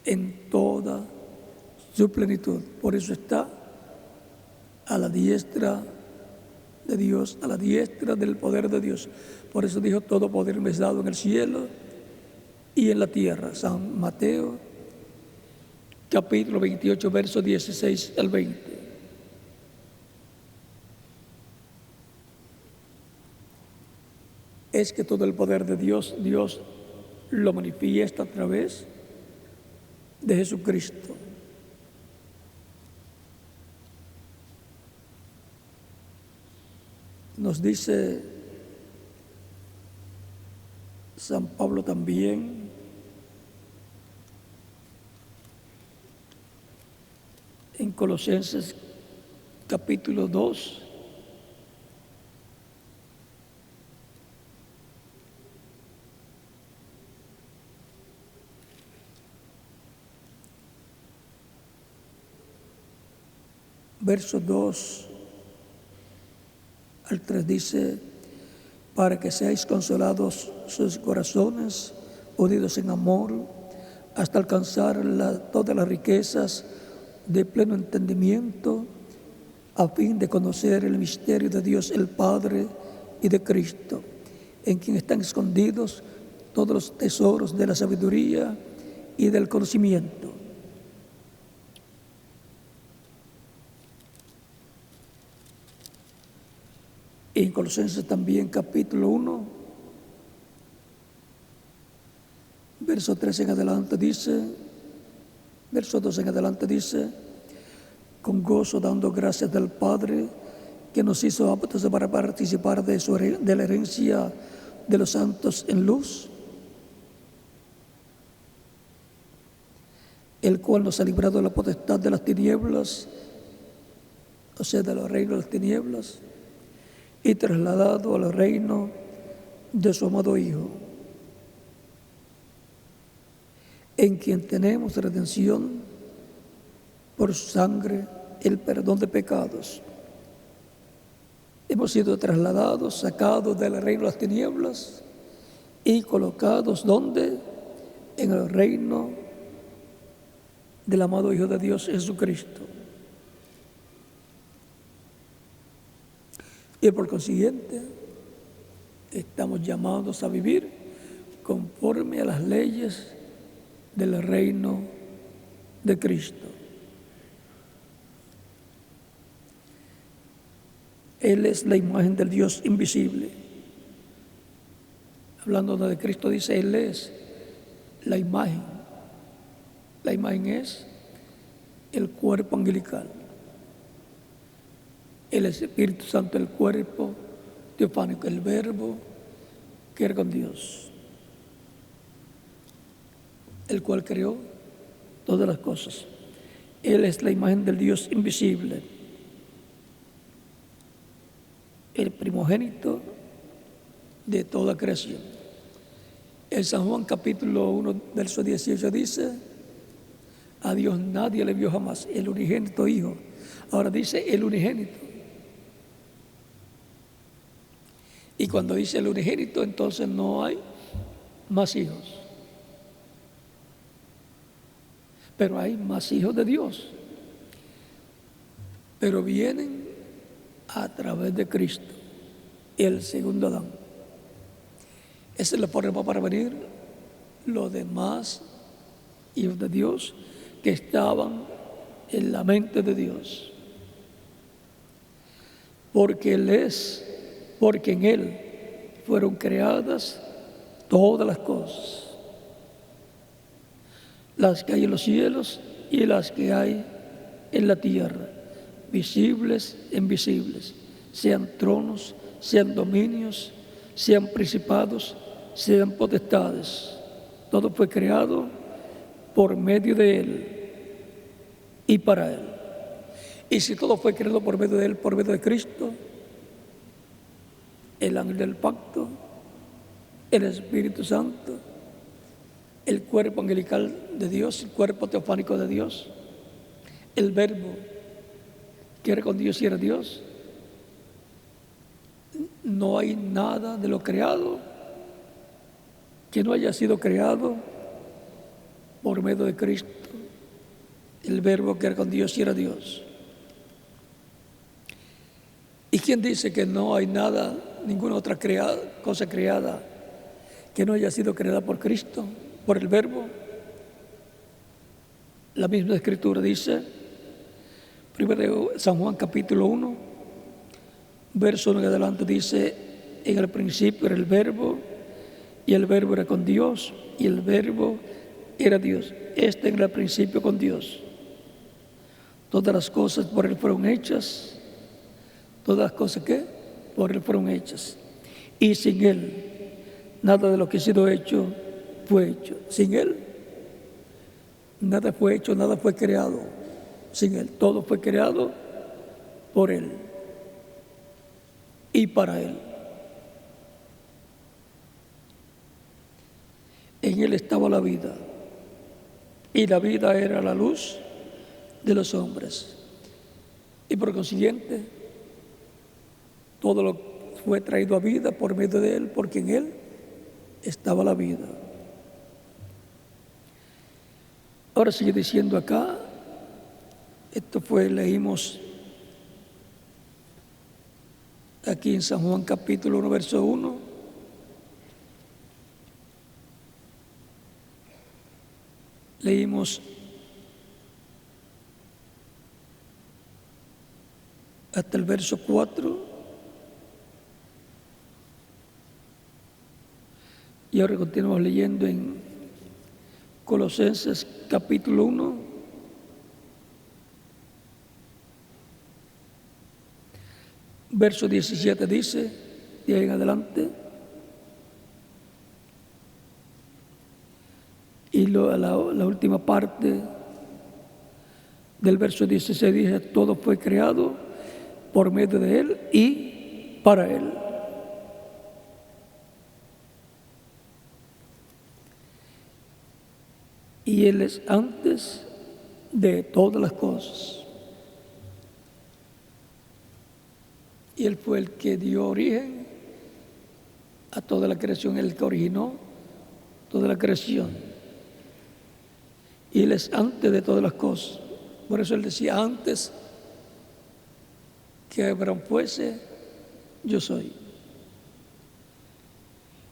en toda su plenitud. Por eso está a la diestra de Dios, a la diestra del poder de Dios. Por eso dijo: todo poder me es dado en el cielo y en la tierra. San Mateo, capítulo 28, versos 16 al 20. Es que todo el poder de Dios, Dios lo manifiesta a través de Jesucristo. Nos dice San Pablo también en Colosenses capítulo 2, versos 2 al 3 dice: para que seáis consolados sus corazones, unidos en amor, hasta alcanzar todas las riquezas de pleno entendimiento, a fin de conocer el misterio de Dios el Padre y de Cristo, en quien están escondidos todos los tesoros de la sabiduría y del conocimiento. En Colosenses también capítulo 1, verso 3 en adelante dice, verso 2 en adelante dice: con gozo dando gracias del Padre, que nos hizo aptos para participar de la herencia de los santos en luz, el cual nos ha librado de la potestad de las tinieblas, o sea, de los reinos de las tinieblas, y trasladado al reino de su amado Hijo, en quien tenemos redención por su sangre, el perdón de pecados. Hemos sido trasladados, sacados del reino de las tinieblas y colocados, ¿dónde? En el reino del amado Hijo de Dios, Jesucristo. Y por consiguiente, estamos llamados a vivir conforme a las leyes del reino de Cristo. Él es la imagen del Dios invisible. Hablando de Cristo, dice: Él es la imagen. La imagen es el cuerpo angelical. El Espíritu Santo, el cuerpo teofánico, el Verbo que era con Dios, el cual creó todas las cosas. Él es la imagen del Dios invisible, el primogénito de toda creación. En San Juan capítulo 1, verso 18 dice: a Dios nadie le vio jamás, el unigénito Hijo. Ahora dice el unigénito. Y cuando dice el unigénito, entonces no hay más hijos. Pero hay más hijos de Dios. pero vienen a través de Cristo, el segundo Adán. Esa es la forma para venir los demás hijos de Dios que estaban en la mente de Dios. Porque en Él fueron creadas todas las cosas, las que hay en los cielos y las que hay en la tierra, visibles e invisibles, sean tronos, sean dominios, sean principados, sean potestades. Todo fue creado por medio de Él y para Él. Y si todo fue creado por medio de Él, por medio de Cristo, el ángel del pacto, el Espíritu Santo, el cuerpo angelical de Dios, el cuerpo teofánico de Dios, el Verbo que era con Dios y era Dios, no hay nada de lo creado que no haya sido creado por medio de Cristo, el Verbo que era con Dios y era Dios. ¿Y quién dice que no hay nada, ninguna otra cosa creada que no haya sido creada por Cristo, por el Verbo? La misma Escritura dice, primero San Juan capítulo 1, verso 1 en adelante, dice: en el principio era el Verbo, y el Verbo era con Dios, y el Verbo era Dios. Este era el principio con Dios. Todas las cosas por Él fueron hechas. Todas las cosas que por Él fueron hechas. Y sin Él, nada de lo que ha sido hecho fue hecho. Sin Él, nada fue hecho, nada fue creado. Sin Él, todo fue creado por Él y para Él. En Él estaba la vida, y la vida era la luz de los hombres. Y por consiguiente, todo lo fue traído a vida por medio de Él, porque en Él estaba la vida. Ahora sigue diciendo acá, leímos aquí en San Juan capítulo 1, verso 1. Leímos hasta el verso 4. Y ahora continuamos leyendo en Colosenses capítulo 1, verso 17 dice, de ahí en adelante, y la última parte del verso 16 dice: todo fue creado por medio de Él y para Él. Y Él es antes de todas las cosas. Y Él fue el que dio origen a toda la creación, el que originó toda la creación. Y Él es antes de todas las cosas. Por eso Él decía: antes que Abraham fuese, yo soy.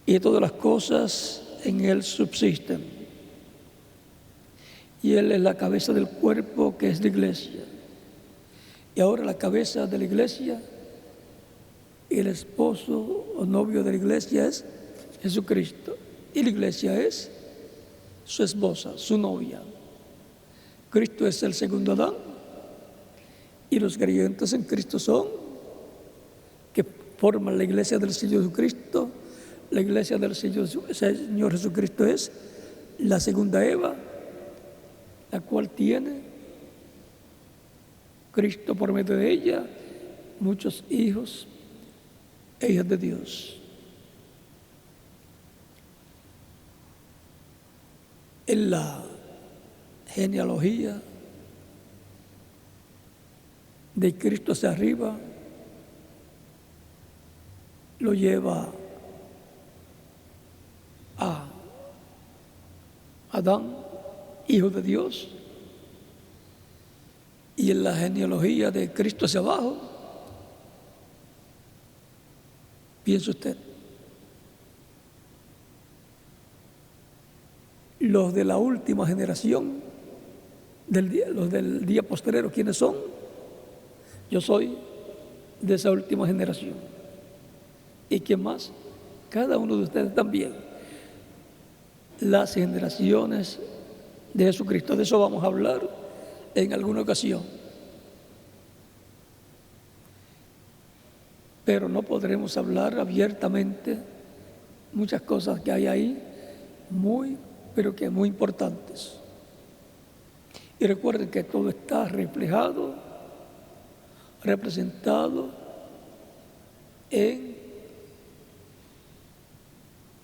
Y todas las cosas en Él subsisten. Y Él es la cabeza del cuerpo, que es la iglesia. Y ahora la cabeza de la iglesia y el esposo o novio de la iglesia es Jesucristo. Y la iglesia es su esposa, su novia. Cristo es el segundo Adán. Y los creyentes en Cristo son, que forman la iglesia del Señor Jesucristo. La iglesia del Señor Jesucristo es la segunda Eva, la cual tiene Cristo por medio de ella muchos hijos e hijas de Dios. En la genealogía de Cristo hacia arriba lo lleva a Adán, hijo de Dios, y en la genealogía de Cristo hacia abajo, piense usted, los de la última generación, los del día postrero, ¿quiénes son? Yo soy de esa última generación. ¿Y quién más? Cada uno de ustedes también. Las generaciones de Jesucristo. De eso vamos a hablar en alguna ocasión. Pero no podremos hablar abiertamente muchas cosas que hay ahí, pero que muy importantes. Y recuerden que todo está reflejado, representado en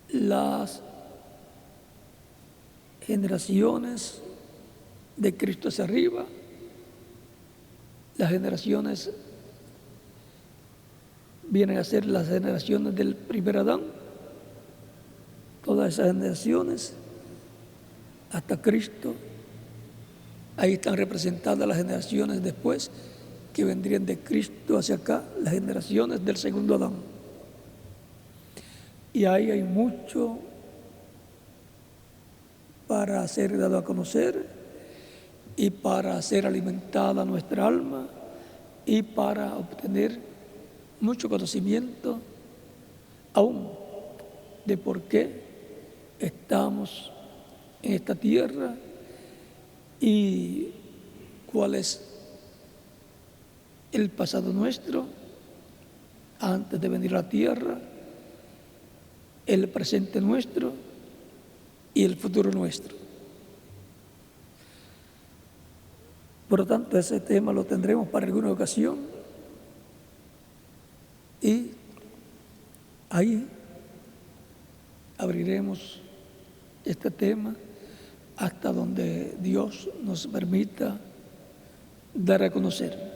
las generaciones de Cristo hacia arriba, las generaciones vienen a ser las generaciones del primer Adán, todas esas generaciones hasta Cristo. Ahí están representadas las generaciones después que vendrían de Cristo hacia acá, las generaciones del segundo Adán. Y ahí hay mucho para ser dado a conocer y para ser alimentada nuestra alma y para obtener mucho conocimiento aún de por qué estamos en esta tierra y cuál es el pasado nuestro antes de venir a la tierra, el presente nuestro y el futuro nuestro. Por lo tanto, ese tema lo tendremos para alguna ocasión y ahí abriremos este tema hasta donde Dios nos permita dar a conocer.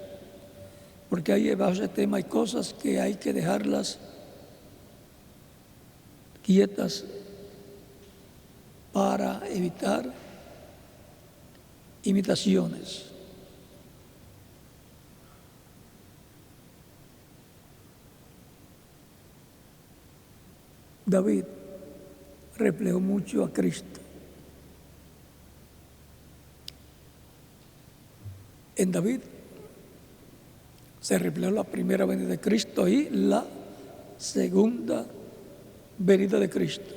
Porque ahí bajo ese tema hay cosas que hay que dejarlas quietas para evitar imitaciones. David reflejó mucho a Cristo. En David se reflejó la primera venida de Cristo y la segunda venida de Cristo.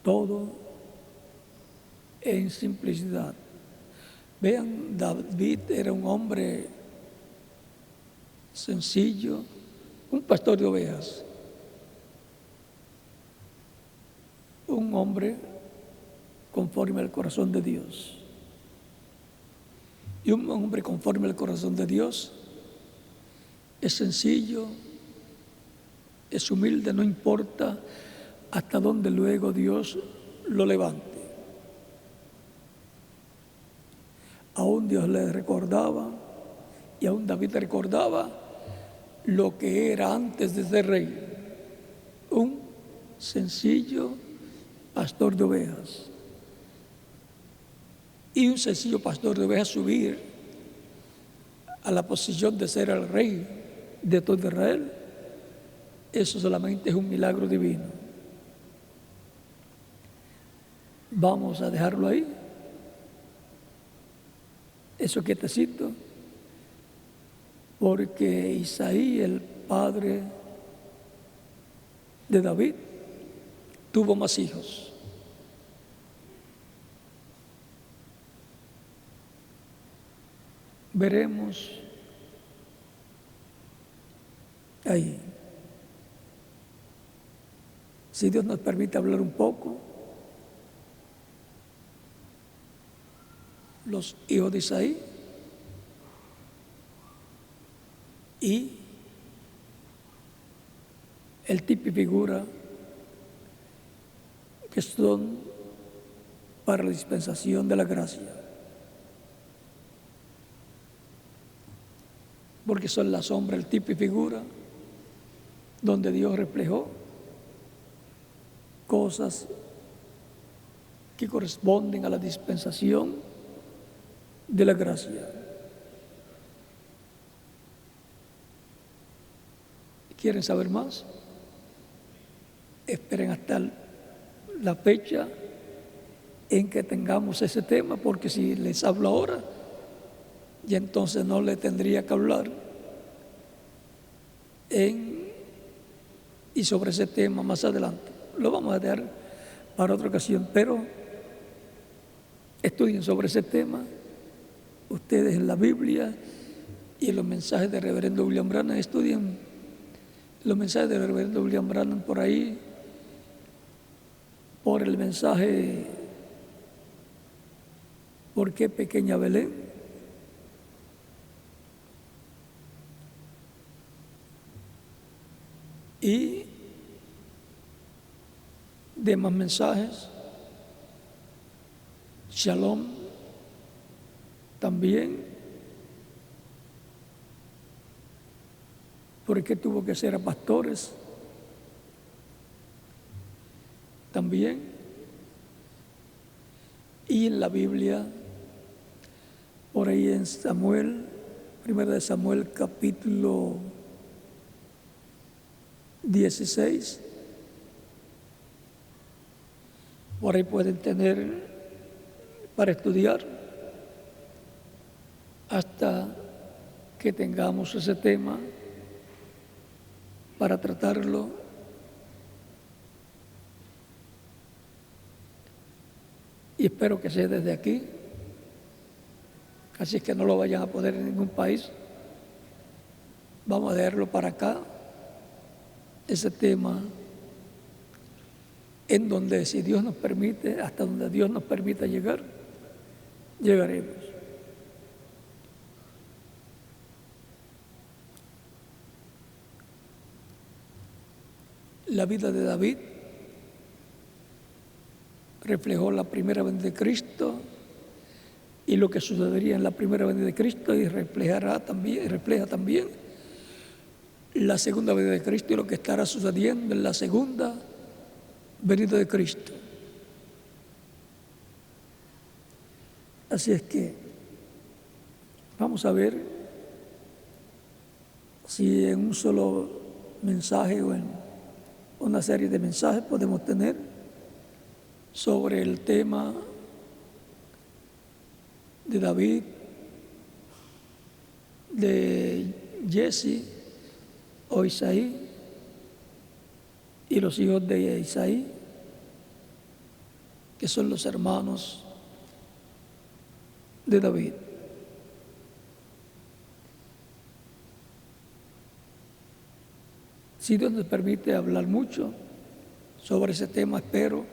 Todo en simplicidad. Vean, David era un hombre sencillo, un pastor de ovejas, un hombre conforme al corazón de Dios. Y un hombre conforme al corazón de Dios es sencillo, es humilde, no importa hasta dónde luego Dios lo levante. Aún Dios le recordaba, y aún David recordaba lo que era antes de ser rey, un sencillo pastor de ovejas. Y un sencillo pastor de ovejas subir a la posición de ser el rey de todo Israel, eso solamente es un milagro divino. Vamos a dejarlo ahí, eso quietecito, porque Isaí, el padre de David, tuvo más hijos. Veremos ahí, si Dios nos permite hablar un poco, los hijos de Isaí y el tipo y figura que son para la dispensación de la gracia, porque son la sombra, el tipo y figura donde Dios reflejó cosas que corresponden a la dispensación de la gracia. ¿Quieren saber más? Esperen hasta la fecha en que tengamos ese tema, porque si les hablo ahora, ya entonces no le tendría que hablar y sobre ese tema más adelante. Lo vamos a dejar para otra ocasión, pero estudien sobre ese tema ustedes en la Biblia y en los mensajes de Reverendo William Branham. Estudien los mensajes de Reverendo William Branham por ahí, por el mensaje ¿Por qué pequeña Belén? Y demás mensajes, Shalom también, ¿por qué tuvo que ser a pastores? También, y en la Biblia, por ahí en Samuel, 1 de Samuel capítulo 16, por ahí pueden tener para estudiar hasta que tengamos ese tema para tratarlo. Y espero que sea desde aquí, así es que no lo vayan a poner en ningún país. Vamos a dejarlo para acá, ese tema, en donde, si Dios nos permite, hasta donde Dios nos permita llegar, llegaremos. La vida de David reflejó la primera venida de Cristo y lo que sucedería en la primera venida de Cristo, y refleja también la segunda venida de Cristo y lo que estará sucediendo en la segunda venida de Cristo. Así es que vamos a ver si en un solo mensaje o en una serie de mensajes podemos tener sobre el tema de David, de Jesse o Isaí y los hijos de Isaí, que son los hermanos de David. Si Dios nos permite hablar mucho sobre ese tema, espero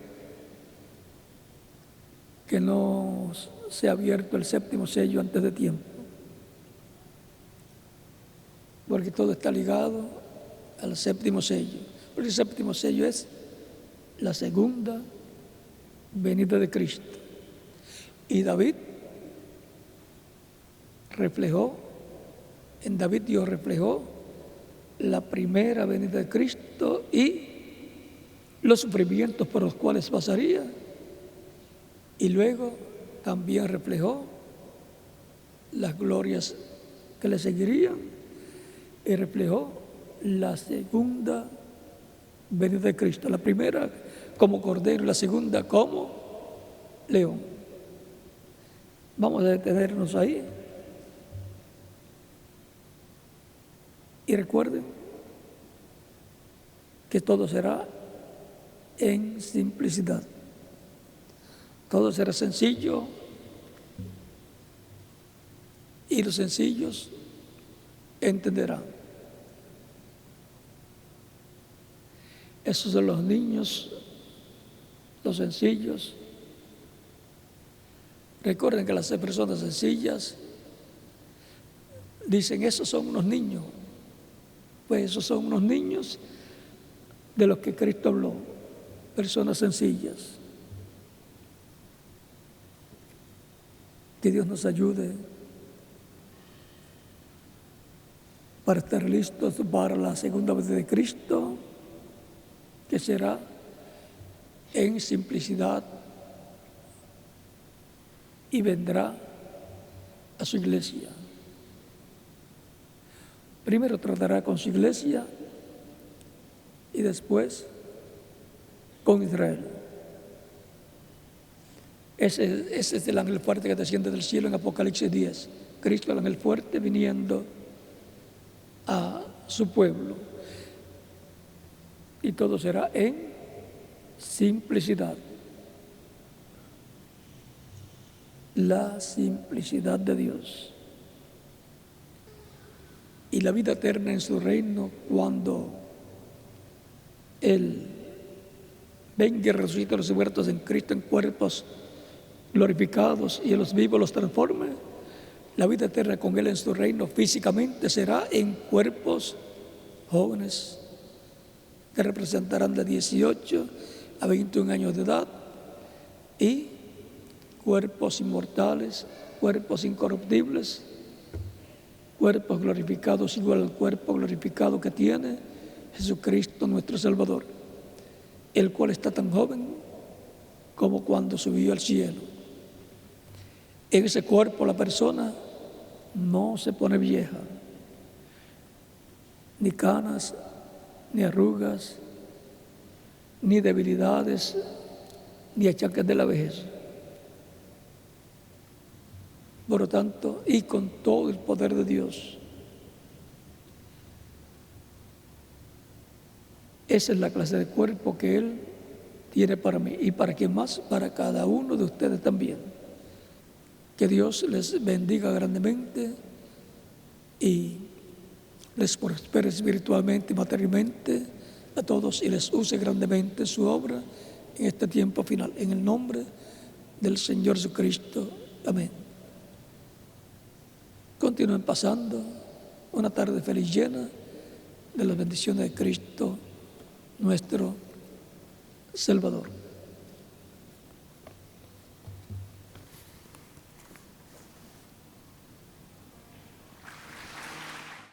que no sea abierto el séptimo sello antes de tiempo, porque todo está ligado al séptimo sello. Porque el séptimo sello es la segunda venida de Cristo. Y David Dios reflejó la primera venida de Cristo y los sufrimientos por los cuales pasaría, y luego también reflejó las glorias que le seguirían y reflejó la segunda venida de Cristo, la primera como cordero y la segunda como león. Vamos a detenernos ahí y recuerden que todo será en simplicidad. Todo será sencillo y los sencillos entenderán. Esos son los niños, los sencillos. Recuerden que las personas sencillas dicen, esos son unos niños. Pues esos son unos niños de los que Cristo habló, personas sencillas. Que Dios nos ayude para estar listos para la segunda venida de Cristo, que será en simplicidad y vendrá a su iglesia. Primero tratará con su iglesia y después con Israel. Ese es el ángel fuerte que desciende del cielo en Apocalipsis 10. Cristo, el ángel fuerte, viniendo a su pueblo. Y todo será en simplicidad. La simplicidad de Dios. Y la vida eterna en su reino cuando Él venga y resucite a los muertos en Cristo en cuerpos glorificados y a los vivos los transforme. La vida eterna con Él en su reino físicamente será en cuerpos jóvenes que representarán de 18 a 21 años de edad y cuerpos inmortales, cuerpos incorruptibles, cuerpos glorificados igual al cuerpo glorificado que tiene Jesucristo nuestro Salvador, el cual está tan joven como cuando subió al cielo. En ese cuerpo la persona no se pone vieja, ni canas, ni arrugas, ni debilidades, ni achaques de la vejez. Por lo tanto, y con todo el poder de Dios, esa es la clase de cuerpo que Él tiene para mí y para quien más, para cada uno de ustedes también. Que Dios les bendiga grandemente y les prospere espiritualmente y materialmente a todos y les use grandemente su obra en este tiempo final. En el nombre del Señor Jesucristo. Amén. Continúen pasando una tarde feliz llena de las bendiciones de Cristo, nuestro Salvador.